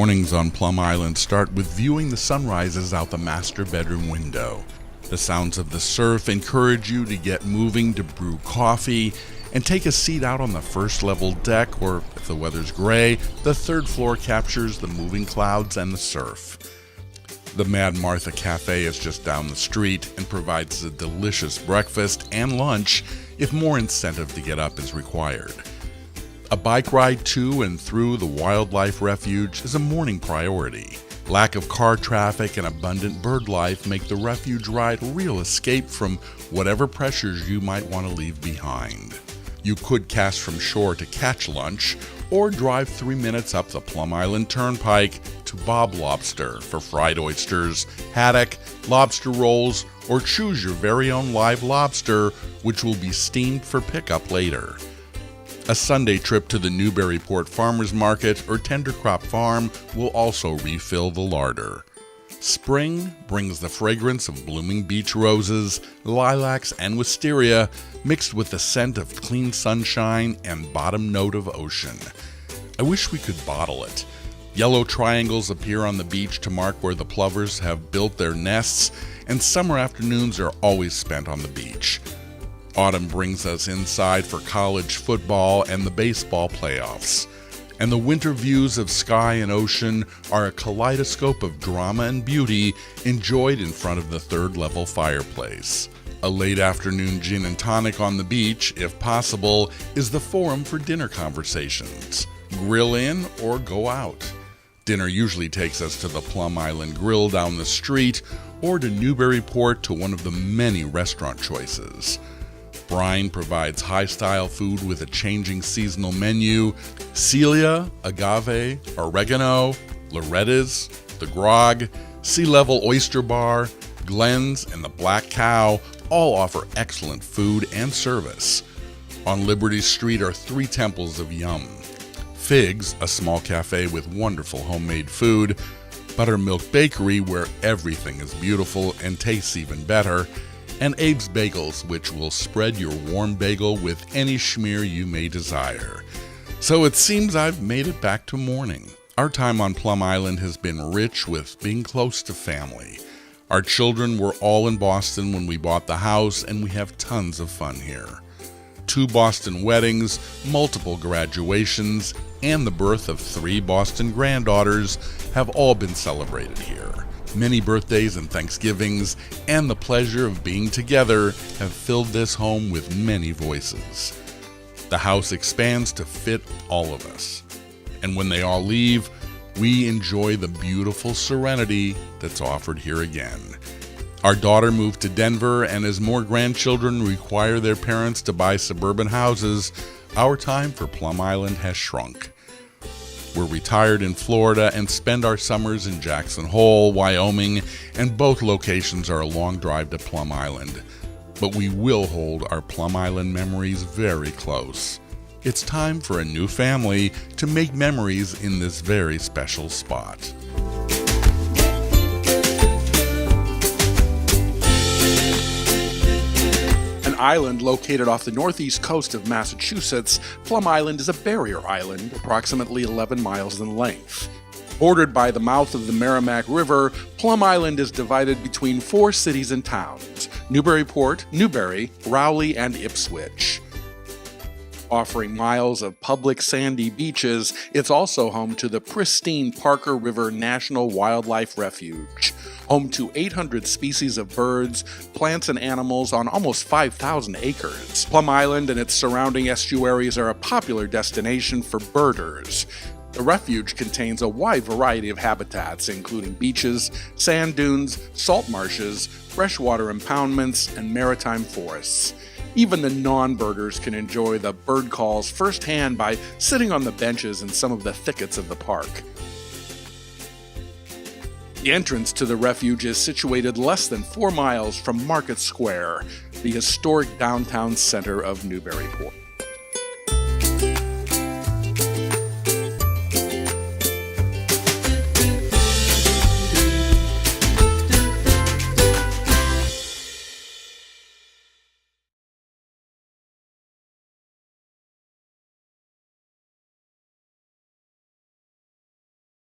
Mornings on Plum Island start with viewing the sunrises out the master bedroom window. The sounds of the surf encourage you to get moving to brew coffee and take a seat out on the first level deck, or if the weather's gray, the third floor captures the moving clouds and the surf. The Mad Martha Cafe is just down the street and provides a delicious breakfast and lunch if more incentive to get up is required. A bike ride to and through the wildlife refuge is a morning priority. Lack of car traffic and abundant bird life make the refuge ride a real escape from whatever pressures you might want to leave behind. You could cast from shore to catch lunch, or drive 3 minutes up the Plum Island Turnpike to Bob Lobster for fried oysters, haddock, lobster rolls, or choose your very own live lobster, which will be steamed for pickup later. A Sunday trip to the Newbury Port Farmers Market or Tender Crop Farm will also refill the larder. Spring brings the fragrance of blooming beach roses, lilacs, and wisteria, mixed with the scent of clean sunshine and bottom note of ocean. I wish we could bottle it. Yellow triangles appear on the beach to mark where the plovers have built their nests, and summer afternoons are always spent on the beach. Autumn brings us inside for college football and the baseball playoffs. And the winter views of sky and ocean are a kaleidoscope of drama and beauty enjoyed in front of the third-level fireplace. A late afternoon gin and tonic on the beach, if possible, is the forum for dinner conversations. Grill in or go out. Dinner usually takes us to the Plum Island Grill down the street or to Newburyport to one of the many restaurant choices. Brine provides high-style food with a changing seasonal menu. Celia, agave, oregano, Loretta's, the Grog, Sea Level Oyster Bar, Glenn's, and the Black Cow all offer excellent food and service. On Liberty Street are 3 temples of yum. Figs, a small cafe with wonderful homemade food. Buttermilk Bakery, where everything is beautiful and tastes even better. And Abe's Bagels, which will spread your warm bagel with any schmear you may desire. So it seems I've made it back to morning. Our time on Plum Island has been rich with being close to family. Our children were all in Boston when we bought the house, and we have tons of fun here. 2 Boston weddings, multiple graduations, and the birth of 3 Boston granddaughters have all been celebrated here. Many birthdays and Thanksgivings and the pleasure of being together have filled this home with many voices. The house expands to fit all of us. And when they all leave, we enjoy the beautiful serenity that's offered here again. Our daughter moved to Denver, and as more grandchildren require their parents to buy suburban houses, our time for Plum Island has shrunk. We're retired in Florida and spend our summers in Jackson Hole, Wyoming, and both locations are a long drive to Plum Island. But we will hold our Plum Island memories very close. It's time for a new family to make memories in this very special spot. Island located off the northeast coast of Massachusetts, Plum Island is a barrier island approximately 11 miles in length. Bordered by the mouth of the Merrimack River, Plum Island is divided between 4 cities and towns: Newburyport, Newbury, Rowley, and Ipswich. Offering miles of public sandy beaches, it's also home to the pristine Parker River National Wildlife Refuge, home to 800 species of birds, plants, and animals on almost 5,000 acres. Plum Island and its surrounding estuaries are a popular destination for birders. The refuge contains a wide variety of habitats, including beaches, sand dunes, salt marshes, freshwater impoundments, and maritime forests. Even the non-birders can enjoy the bird calls firsthand by sitting on the benches in some of the thickets of the park. The entrance to the refuge is situated less than 4 miles from Market Square, the historic downtown center of Newburyport.